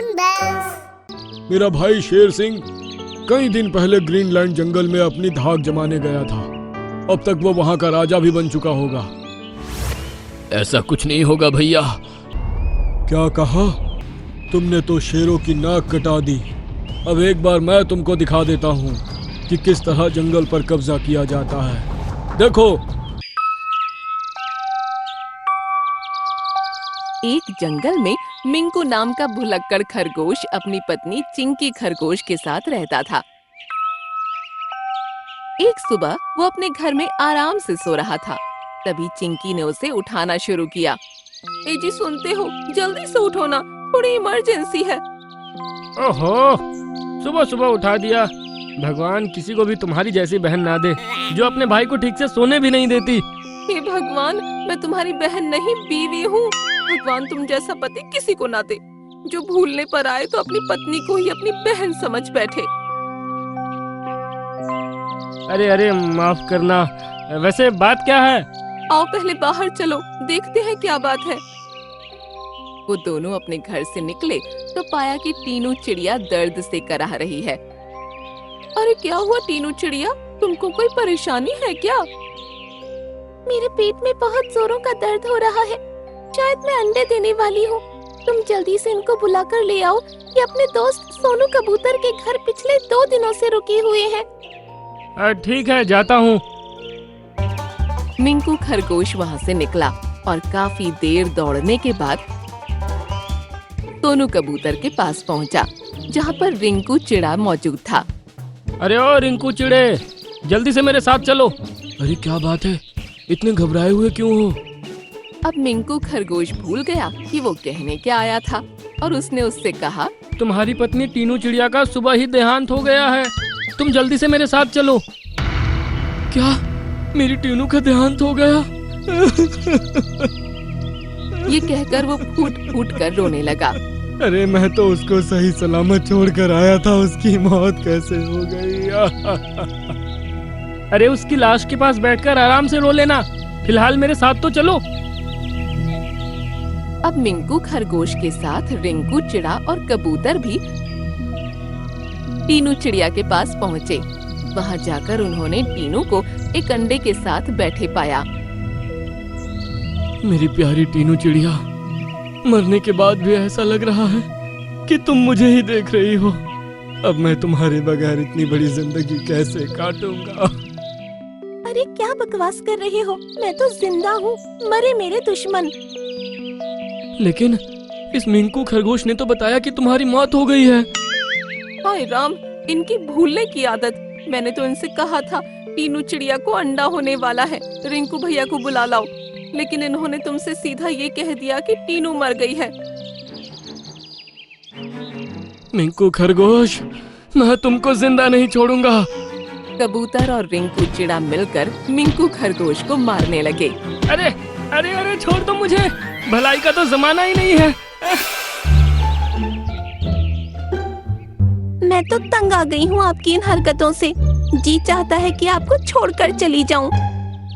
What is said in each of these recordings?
Cartoon bells. मेरा भाई शेर सिंह कई दिन पहले ग्रीनलैंड जंगल में अपनी धाक जमाने गया था। अब तक वो वहाँ का राजा भी बन चुका होगा। ऐसा कुछ नहीं होगा भैया। क्या कहा? तुमने तो शेरों की नाक कटा दी। अब एक बार मैं तुमको दिखा देता हूँ कि किस तरह जंगल पर कब्जा किया जाता है। देखो। एक जंगल में मिंकू नाम का भुलक्कड़ खरगोश अपनी पत्नी चिंकी खरगोश के साथ रहता था। एक सुबह वो अपने घर में आराम से सो रहा था। तभी चिंकी ने उसे उठाना शुरू किया। ए जी, सुनते हो? जल्दी से उठो ना, थोड़ी इमरजेंसी है। ओहो, सुबह सुबह उठा दिया। भगवान किसी को भी तुम्हारी जैसी बहन ना दे जो अपने भाई को ठीक से सोने भी नहीं देती। हे भगवान, मैं तुम्हारी बहन नहीं, बीवी हूँ। भगवान तुम जैसा पति किसी को ना दे जो भूलने पर आए तो अपनी पत्नी को ही अपनी बहन समझ बैठे। अरे अरे, माफ करना। वैसे बात क्या है? आओ पहले बाहर चलो, देखते हैं क्या बात है। वो दोनों अपने घर से निकले तो पाया कि टीनू चिड़िया दर्द से कराह रही है। अरे क्या हुआ टीनू चिड़िया, तुमको कोई परेशानी है क्या? मेरे पेट में बहुत जोरों का दर्द हो रहा है। शायद मैं अंडे देने वाली हूँ। तुम जल्दी से इनको बुलाकर ले आओ। ये अपने दोस्त सोनू कबूतर के घर पिछले 2 दिनों से रुके हुए हैं। ठीक है, जाता हूँ। मिंकू खरगोश वहाँ से निकला और काफी देर दौड़ने के बाद सोनू कबूतर के पास पहुँचा, जहाँ पर रिंकू चिड़ा मौजूद था। अरे ओ रिंकू चिड़े, जल्दी से मेरे साथ चलो। अरे क्या बात है, इतने घबराए हुए क्यों हो? अब मिंकू खरगोश भूल गया कि वो कहने क्या आया था और उसने उससे कहा, तुम्हारी पत्नी टीनू चिड़िया का सुबह ही देहांत हो गया है। तुम जल्दी से मेरे साथ चलो। क्या? मेरी टीनू का देहांत हो गया? ये कहकर वो फूट फूट कर रोने लगा। अरे मैं तो उसको सही सलामत छोड़कर आया था, उसकी मौत कैसे हो गई? अरे उसकी लाश के पास बैठकर आराम से रो लेना। फिलहाल मेरे साथ तो चलो। अब मिंकू खरगोश के साथ रिंकू चिड़ा और कबूतर भी टीनू चिड़िया के पास पहुँचे। वहाँ जाकर उन्होंने टीनू को एक अंडे के साथ बैठे पाया। मेरी प्यारी टीनू चिड़िया, मरने के बाद भी ऐसा लग रहा है कि तुम मुझे ही देख रही हो। अब मैं तुम्हारे बगैर इतनी बड़ी जिंदगी कैसे काटूंगा? अरे क्या बकवास कर रहे हो? मैं तो जिंदा हूँ, मरे मेरे दुश्मन। लेकिन इस मिंकू खरगोश ने तो बताया कि तुम्हारी मौत हो गई है। हाय राम, इनकी भूलने की आदत। मैंने तो इनसे कहा था टीनू चिड़िया को अंडा होने वाला है, रिंकू भैया को बुला लाओ। लेकिन इन्होंने तुमसे सीधा ये कह दिया कि टीनू मर गई है। मिंकू खरगोश, मैं तुमको जिंदा नहीं छोड़ूंगा। कबूतर और रिंकू चिड़ा मिलकर मिंकू खरगोश को मारने लगे। अरे अरे अरे, छोड़ दो मुझे। भलाई का तो जमाना ही नहीं है। मैं तो तंग आ गई हूँ आपकी इन हरकतों से। जी चाहता है कि आपको छोड़कर चली जाऊँ।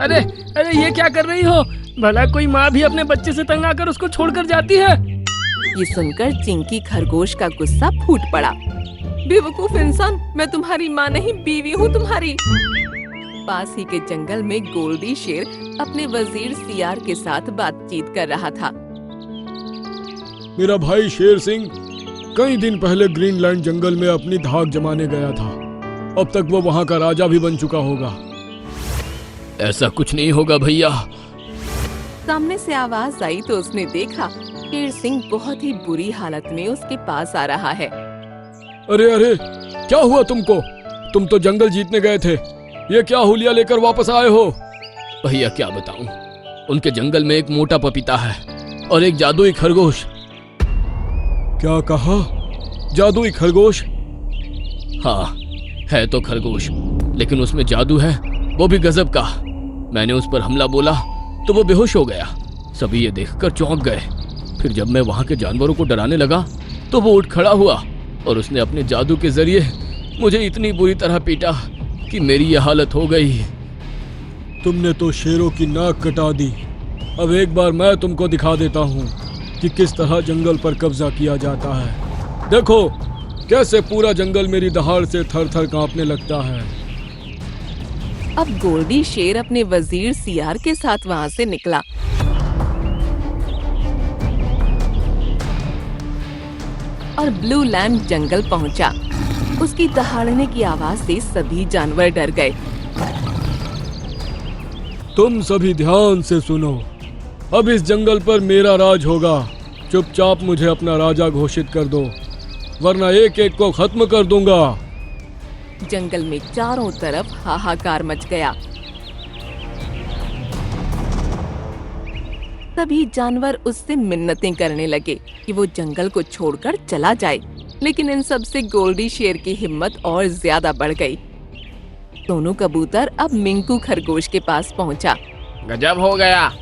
अरे अरे, ये क्या कर रही हो? भला कोई माँ भी अपने बच्चे से तंग आकर उसको छोड़कर जाती है? ये सुनकर चिंकी खरगोश का गुस्सा फूट पड़ा। बेवकूफ इंसान, मैं तुम्हारी माँ नहीं, बीवी हूँ तुम्हारी। पास ही के जंगल में गोल्डी शेर अपने वजीर सियार के साथ बातचीत कर रहा था। मेरा भाई शेर सिंह कई दिन पहले ग्रीनलैंड जंगल में अपनी धाक जमाने गया था। अब तक वो वहाँ का राजा भी बन चुका होगा। ऐसा कुछ नहीं होगा भैया। सामने से आवाज आई तो उसने देखा शेर सिंह बहुत ही बुरी हालत में उसके पास आ रहा है। अरे अरे, क्या हुआ तुमको? तुम तो जंगल जीतने गए थे, ये क्या हुलिया लेकर वापस आए हो? भैया क्या बताऊं, उनके जंगल में एक मोटा पपीता है और एक जादुई खरगोश। क्या कहा? जादुई खरगोश? हाँ, है तो खरगोश, लेकिन उसमें जादू है, वो भी गजब का। मैंने उस पर हमला बोला तो वो बेहोश हो गया। सभी ये देखकर चौंक गए। फिर जब मैं वहाँ के जानवरों को डराने लगा तो वो उठ खड़ा हुआ और उसने अपने जादू के जरिए मुझे इतनी बुरी तरह पीटा कि मेरी ये हालत हो गई। तुमने तो शेरों की नाक कटा दी। अब एक बार मैं तुमको दिखा देता हूँ कि किस तरह जंगल पर कब्जा किया जाता है। देखो कैसे पूरा जंगल मेरी दहाड़ से थर थर कांपने लगता है। अब गोल्डी शेर अपने वजीर सियार के साथ वहाँ से निकला। और ब्लू लैंड जंगल पहुँचा। उसकी दहाड़ने की आवाज से सभी जानवर डर गए। तुम सभी ध्यान से सुनो, अब इस जंगल पर मेरा राज होगा। चुपचाप मुझे अपना राजा घोषित कर दो, वरना एक एक को खत्म कर दूंगा। जंगल में चारों तरफ हाहाकार मच गया। सभी जानवर उससे मिन्नतें करने लगे कि वो जंगल को छोड़कर चला जाए, लेकिन इन सब से गोल्डी शेर की हिम्मत और ज्यादा बढ़ गई। दोनों कबूतर अब मिंकू खरगोश के पास पहुंचा। गजब हो गया,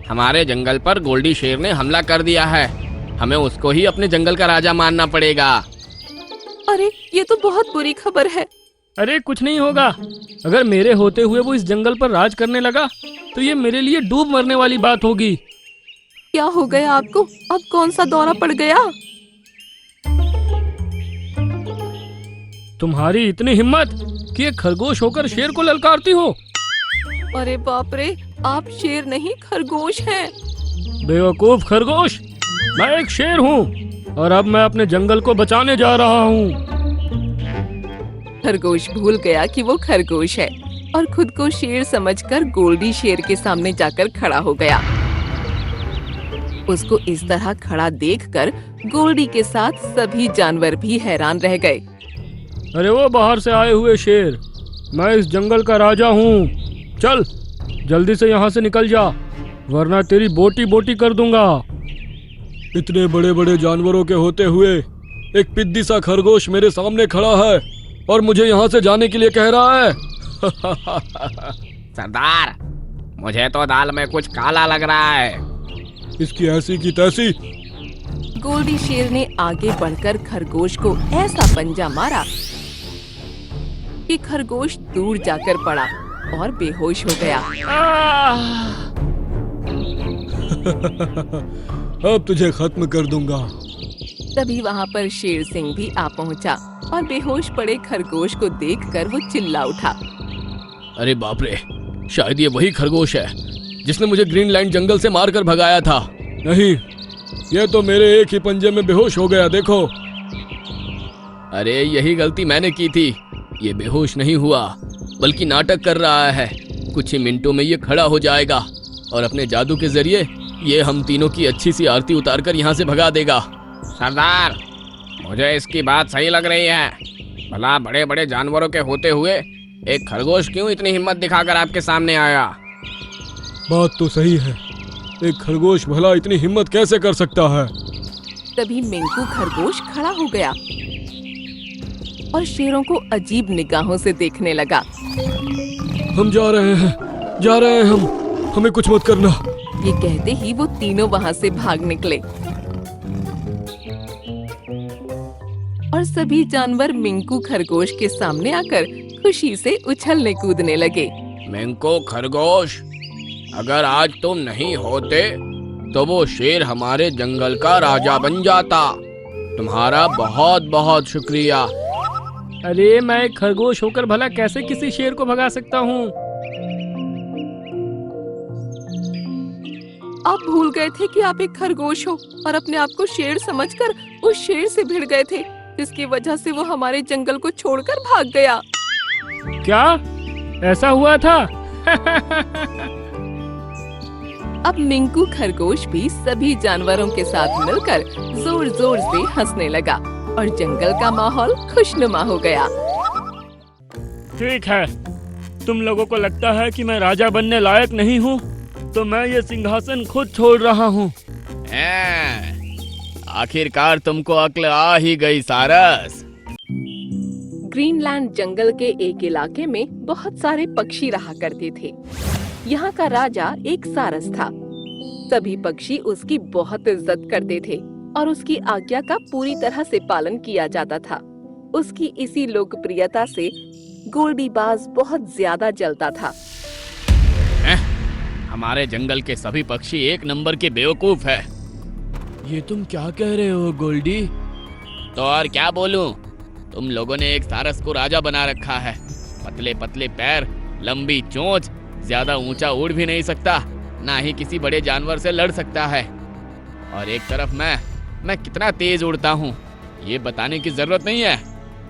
हमारे जंगल पर गोल्डी शेर ने हमला कर दिया है। हमें उसको ही अपने जंगल का राजा मानना पड़ेगा। अरे ये तो बहुत बुरी खबर है। अरे कुछ नहीं होगा, अगर मेरे होते हुए वो इस जंगल पर राज करने लगा तो ये मेरे लिए डूब मरने वाली बात होगी। क्या हो गया आपको? अब कौन सा दौरा पड़ गया? तुम्हारी इतनी हिम्मत कि एक खरगोश होकर शेर को ललकारती हो। अरे बाप रे, आप शेर नहीं खरगोश हैं। बेवकूफ खरगोश, मैं एक शेर हूँ और अब मैं अपने जंगल को बचाने जा रहा हूँ। खरगोश भूल गया कि वो खरगोश है और खुद को शेर समझकर गोल्डी शेर के सामने जाकर खड़ा हो गया। उसको इस तरह खड़ा देखकर गोल्डी के साथ सभी जानवर भी हैरान रह गए। अरे वो बाहर से आए हुए शेर, मैं इस जंगल का राजा हूँ। चल जल्दी से यहाँ से निकल जा, वरना तेरी बोटी बोटी कर दूंगा। इतने बड़े बड़े जानवरों के होते हुए एक पिद्दी सा खरगोश मेरे सामने खड़ा है और मुझे यहाँ से जाने के लिए कह रहा है। सरदार, मुझे तो दाल में कुछ काला लग रहा है। इसकी ऐसी की तैसी। गोल्डी शेर ने आगे बढ़कर खरगोश को ऐसा पंजा मारा कि खरगोश दूर जाकर पड़ा और बेहोश हो गया। अब तुझे खत्म कर दूंगा। तभी वहाँ पर शेर सिंह भी आ पहुँचा और बेहोश पड़े खरगोश को देखकर वो चिल्ला उठा। अरे बाप रे, शायद ये वही खरगोश है जिसने मुझे ग्रीनलैंड जंगल से मारकर भगाया था। नहीं, ये तो मेरे एक ही पंजे में बेहोश हो गया। देखो। अरे यही गलती मैंने की थी। ये बेहोश नहीं हुआ, बल्कि नाटक कर रहा है। कुछ ही मिनटों में ये खड़ा हो जाएगा और अपने जादू के जरिए ये हम तीनों की अच्छी सी आरती उतारकर यहाँ से भगा देगा। सरदार, मुझे इसकी बात सही लग रही है। भला बड़े बड़े जानवरों के होते हुए एक खरगोश क्यों इतनी हिम्मत दिखाकर आपके सामने आया? बात तो सही है, एक खरगोश भला इतनी हिम्मत कैसे कर सकता है? तभी मिंकू खरगोश खड़ा हो गया और शेरों को अजीब निगाहों से देखने लगा। हम जा रहे हैं हम, हमें कुछ मत करना। ये कहते ही वो तीनों वहाँ से भाग निकले और सभी जानवर मिंकू खरगोश के सामने आकर खुशी से उछलने कूदने लगे। मिंकू खरगोश, अगर आज तुम नहीं होते तो वो शेर हमारे जंगल का राजा बन जाता। तुम्हारा बहुत बहुत शुक्रिया। अरे मैं एक खरगोश होकर भला कैसे किसी शेर को भगा सकता हूँ? आप भूल गए थे कि आप एक खरगोश हो और अपने आप को शेर समझकर उस शेर से भिड़ गए थे, जिसकी वजह से वो हमारे जंगल को छोड़कर भाग गया। क्या ऐसा हुआ था? अब मिंकू खरगोश भी सभी जानवरों के साथ मिलकर जोर जोर से हंसने लगा और जंगल का माहौल खुशनुमा हो गया। ठीक है, तुम लोगों को लगता है कि मैं राजा बनने लायक नहीं हूँ, तो मैं ये सिंहासन खुद छोड़ रहा हूँ। आखिरकार तुमको अक्ल आ ही गई सारस। ग्रीनलैंड जंगल के एक इलाके में बहुत सारे पक्षी रहा करते थे। यहाँ का राजा एक सारस था। सभी पक्षी उसकी बहुत इज्जत करते थे और उसकी आज्ञा का पूरी तरह से पालन किया जाता था। उसकी इसी लोकप्रियता से गोल्डी बाज बहुत ज्यादा जलता था। हमारे जंगल के सभी पक्षी एक नंबर के बेवकूफ है। ये तुम क्या कह रहे हो गोल्डी? तो और क्या बोलूं? तुम लोगों ने एक सारस को राजा बना रखा है। पतले पतले पैर, लंबी चोंच, ज्यादा ऊंचा उड़ भी नहीं सकता, ना ही किसी बड़े जानवर से लड़ सकता है। और एक तरफ मैं कितना तेज उड़ता हूँ, ये बताने की जरूरत नहीं है।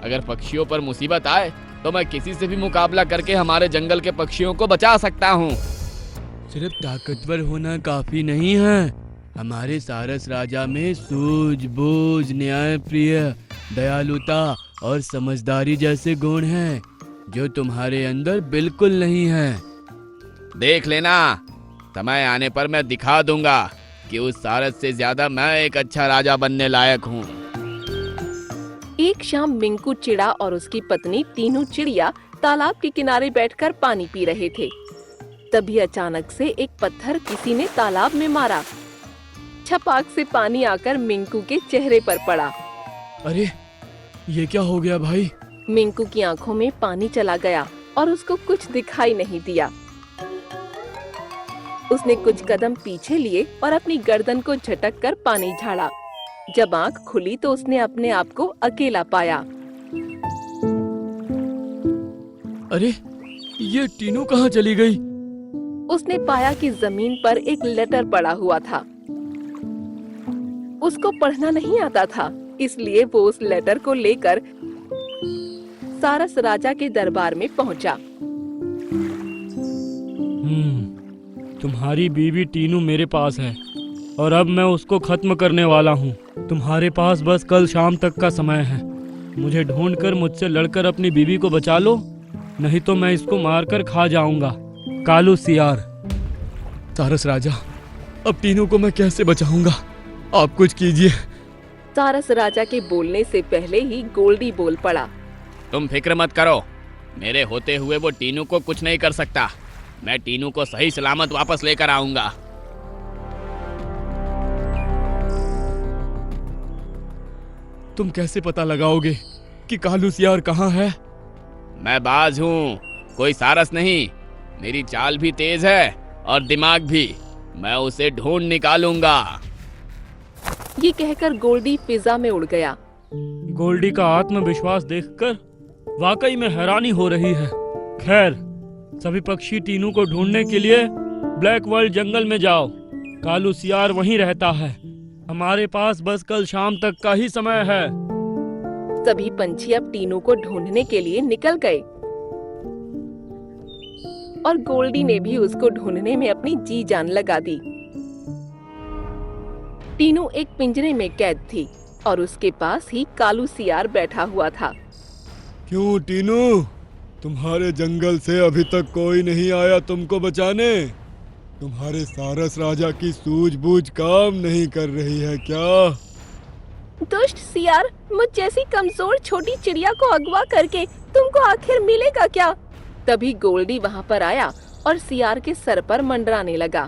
अगर पक्षियों पर मुसीबत आए तो मैं किसी से भी मुकाबला करके हमारे जंगल के पक्षियों को बचा सकता हूँ। सिर्फ ताकतवर होना काफी नहीं है। हमारे सारस राजा में सूझबूझ, न्यायप्रिय, दयालुता और समझदारी जैसे गुण हैं जो तुम्हारे अंदर बिल्कुल नहीं हैं। देख लेना, समय आने पर मैं दिखा दूंगा कि उस सारस से ज्यादा मैं एक अच्छा राजा बनने लायक हूँ। एक शाम मिंकू चिड़ा और उसकी पत्नी टीनू चिड़िया तालाब के किनारे बैठकर पानी पी रहे थे। तभी अचानक से एक पत्थर किसी ने तालाब में मारा। छपाक से पानी आकर मिंकू के चेहरे पर पड़ा। अरे ये क्या हो गया भाई? मिंकू की आंखों में पानी चला गया और उसको कुछ दिखाई नहीं दिया। उसने कुछ कदम पीछे लिए और अपनी गर्दन को झटक कर पानी झाड़ा। जब आंख खुली तो उसने अपने आप को अकेला पाया। अरे ये टीनू कहाँ चली गई? उसने पाया कि जमीन पर एक लेटर पड़ा हुआ था। उसको पढ़ना नहीं आता था, इसलिए वो उस लेटर को लेकर सारस राजा के दरबार में पहुंचा। तुम्हारी बीवी टीनू मेरे पास है और अब मैं उसको खत्म करने वाला हूँ। तुम्हारे पास बस कल शाम तक का समय है। मुझे ढूंढकर मुझसे लड़कर अपनी बीवी को बचा लो, नहीं तो मैं इसको मारकर खा जाऊंगा। कालू सियार। सारस राजा, अब टीनू को मैं कैसे बचाऊंगा? आप कुछ कीजिए। सारस राजा के बोलने से पहले ही गोल्डी बोल पड़ा। तुम फिक्र मत करो, मेरे होते हुए वो टीनू को कुछ नहीं कर सकता। मैं टीनू को सही सलामत वापस लेकर आऊंगा। तुम कैसे पता लगाओगे कि कालू सियार कहाँ है? मैं बाज हूँ, कोई सारस नहीं। मेरी चाल भी तेज है और दिमाग भी। मैं उसे ढूंढ निकालूंगा। ये कहकर गोल्डी फिजा में उड़ गया। गोल्डी का आत्मविश्वास देखकर वाकई में हैरानी हो रही है। खैर, सभी पक्षी टीनू को ढूंढने के लिए ब्लैक वर्ल्ड जंगल में जाओ। कालू सियार वहीं रहता है। हमारे पास बस कल शाम तक का ही समय है। सभी पंछी अब टीनू को ढूंढने के लिए निकल गए और गोल्डी ने भी उसको ढूंढने में अपनी जी जान लगा दी। टीनू एक पिंजरे में कैद थी और उसके पास ही कालू सियार बैठा हुआ था। क्यों टीनू, तुम्हारे जंगल से अभी तक कोई नहीं आया तुमको बचाने? तुम्हारे सारस राजा की सूझबूझ काम नहीं कर रही है क्या? दुष्ट सियार, मुझ जैसी कमजोर छोटी चिड़िया को अगवा करके तुमको आखिर मिलेगा क्या? तभी गोल्डी वहाँ पर आया और सियार के सर पर मंडराने लगा।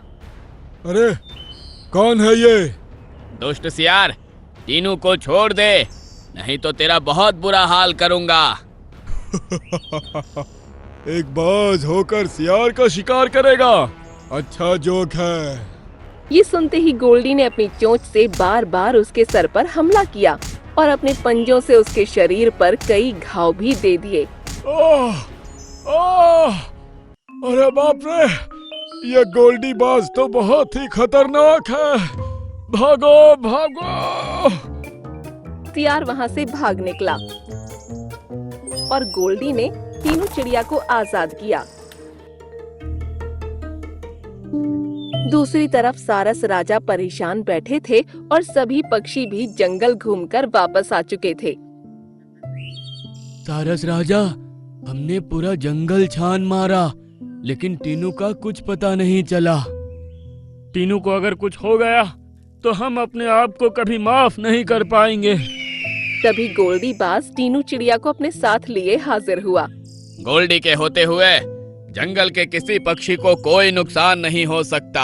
अरे कौन है ये? दुष्ट सियार, टीनू को छोड़ दे, नहीं तो तेरा बहुत बुरा हाल करूंगा। एक बाज होकर सियार का शिकार करेगा? अच्छा जोक है। ये सुनते ही गोल्डी ने अपनी चोंच से बार बार उसके सर पर हमला किया और अपने पंजों से उसके शरीर पर कई घाव भी दे दिए। ओह, ओह, अरे बाप रे, ये गोल्डी बाज तो बहुत ही खतरनाक है। भागो भागो। सियार वहाँ से भाग निकला और गोल्डी ने टीनू चिड़िया को आजाद किया। दूसरी तरफ सारस राजा परेशान बैठे थे और सभी पक्षी भी जंगल घूमकर वापस आ चुके थे। सारस राजा, हमने पूरा जंगल छान मारा, लेकिन टीनू का कुछ पता नहीं चला। टीनू को अगर कुछ हो गया तो हम अपने आप को कभी माफ नहीं कर पाएंगे। तभी गोल्डी बाज टीनू चिड़िया को अपने साथ लिए हाजिर हुआ। गोल्डी के होते हुए जंगल के किसी पक्षी को कोई नुकसान नहीं हो सकता।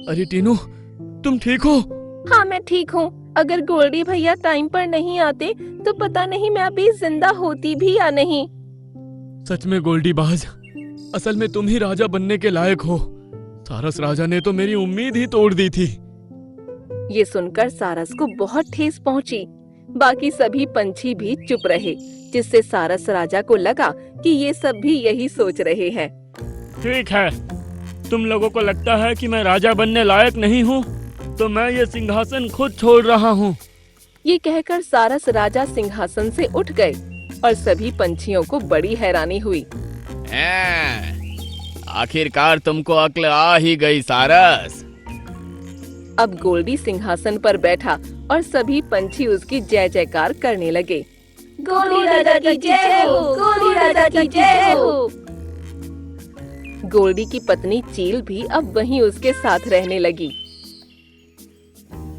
अरे टीनू, तुम ठीक हो? हाँ मैं ठीक हूँ। अगर गोल्डी भैया टाइम पर नहीं आते तो पता नहीं मैं अभी जिंदा होती भी या नहीं। सच में गोल्डी बाज, असल में तुम ही राजा बनने के लायक हो। सारस राजा ने तो मेरी उम्मीद ही तोड़ दी थी। ये सुनकर सारस को बहुत ठेस पहुंची। बाकी सभी पंछी भी चुप रहे, जिससे सारस राजा को लगा कि ये सब भी यही सोच रहे हैं। ठीक है, तुम लोगों को लगता है कि मैं राजा बनने लायक नहीं हूँ, तो मैं ये सिंहासन खुद छोड़ रहा हूँ। ये कहकर सारस राजा सिंहासन से उठ गए और सभी पंछियों को बड़ी हैरानी हुई। आखिरकार तुमको अक्ल आ ही गई सारस। अब गोल्डी सिंहासन पर बैठा और सभी पंछी उसकी जय जयकार करने लगे। गोल्डी राजा की जय हो, गोल्डी राजा की जय हो। गोल्डी की पत्नी चील भी अब वहीं उसके साथ रहने लगी।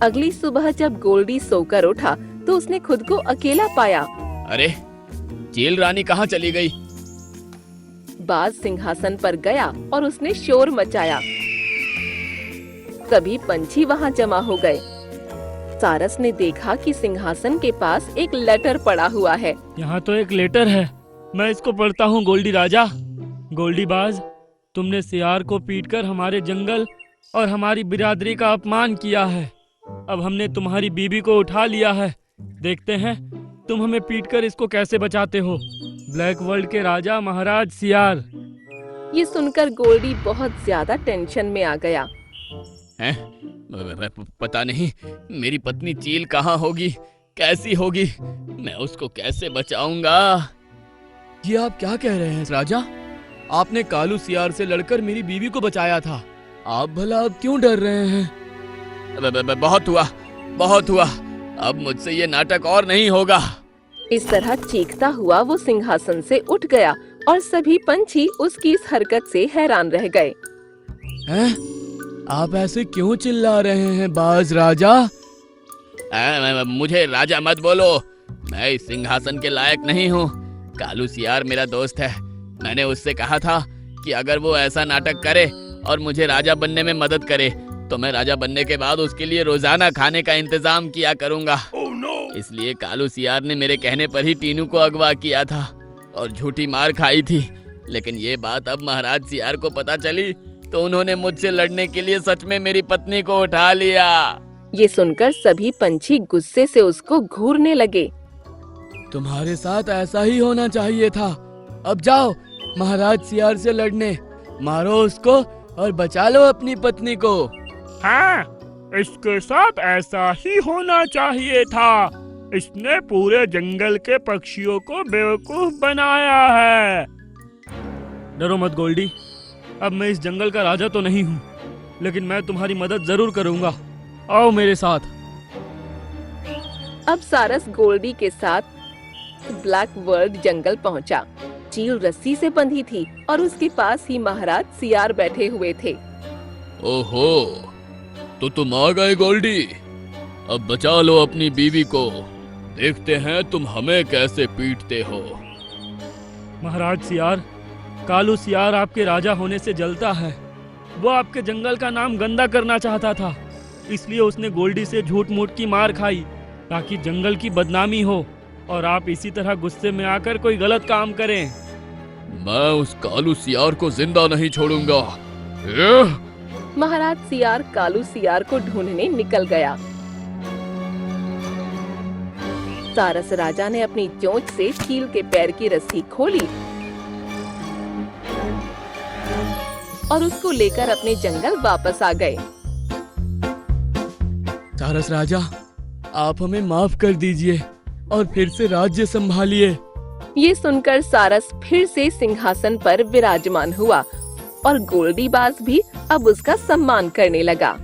अगली सुबह जब गोल्डी सोकर उठा तो उसने खुद को अकेला पाया। अरे, चील रानी कहाँ चली गई? बाज सिंहासन पर गया और उसने शोर मचाया। सभी पंछी वहां जमा हो गए। सारस ने देखा कि सिंहासन के पास एक लेटर पड़ा हुआ है। यहाँ तो एक लेटर है, मैं इसको पढ़ता हूँ। गोल्डी राजा, गोल्डी बाज, तुमने सियार को पीटकर हमारे जंगल और हमारी बिरादरी का अपमान किया है। अब हमने तुम्हारी बीबी को उठा लिया है। देखते हैं तुम हमें पीटकर इसको कैसे बचाते हो। ब्लैक वर्ल्ड के राजा महाराज सियार। ये सुनकर गोल्डी बहुत ज्यादा टेंशन में आ गया। हैं? पता नहीं मेरी पत्नी चील कहाँ होगी, कैसी होगी, मैं उसको कैसे बचाऊंगा। ये आप क्या कह रहे हैं राजा? आपने कालू सियार से लड़कर मेरी बीवी को बचाया था, आप भला अब क्यों डर रहे हैं? बहुत हुआ, बहुत हुआ, अब मुझसे ये नाटक और नहीं होगा। इस तरह चीखता हुआ वो सिंहासन से उठ गया और सभी पंछी उसकी इस हरकत से हैरान रह गए। हैं? आप ऐसे क्यों चिल्ला रहे हैं बाज राजा? मुझे राजा मत बोलो, मैं इस सिंहासन के लायक नहीं हूँ। कालू सियार मेरा दोस्त है, मैंने उससे कहा था कि अगर वो ऐसा नाटक करे और मुझे राजा बनने में मदद करे तो मैं राजा बनने के बाद उसके लिए रोजाना खाने का इंतजाम किया करूँगा। इसलिए कालू सियार ने मेरे कहने पर ही टीनू को अगवा किया था और झूठी मार खाई थी। लेकिन ये बात अब महाराज सियार को पता चली तो उन्होंने मुझसे लड़ने के लिए सच में मेरी पत्नी को उठा लिया। ये सुनकर सभी पंछी गुस्से से उसको घूरने लगे। तुम्हारे साथ ऐसा ही होना चाहिए था। अब जाओ महाराज सियार से लड़ने, मारो उसको और बचा लो अपनी पत्नी को। हाँ, इसके साथ ऐसा ही होना चाहिए था। इसने पूरे जंगल के पक्षियों को बेवकूफ बनाया है। डरो मत गोल्डी, अब मैं इस जंगल का राजा तो नहीं हूँ, लेकिन मैं तुम्हारी मदद जरूर करूँगा। आओ मेरे साथ। अब सारस गोल्डी के साथ ब्लैक वर्ल्ड जंगल पहुँचा। चील रस्सी से बंधी थी और उसके पास ही महाराज सियार बैठे हुए थे। ओहो, तो तुम आ गए गोल्डी। अब बचा लो अपनी बीवी को, देखते हैं तुम हमें कैसे पीटते हो। महाराज सियार, कालू सियार आपके राजा होने से जलता है। वो आपके जंगल का नाम गंदा करना चाहता था, इसलिए उसने गोल्डी से झूठ मूठ की मार खाई ताकि जंगल की बदनामी हो और आप इसी तरह गुस्से में आकर कोई गलत काम करें। मैं उस कालू सियार को जिंदा नहीं छोड़ूंगा। महाराज सियार कालू सियार को ढूंढने निकल गया। सारस राजा ने अपनी चोंच से चील के पैर की रस्सी खोली और उसको लेकर अपने जंगल वापस आ गए। सारस राजा, आप हमें माफ कर दीजिए और फिर से राज्य संभालिए। ये सुनकर सारस फिर से सिंहासन पर विराजमान हुआ और गोल्डी बाज भी अब उसका सम्मान करने लगा।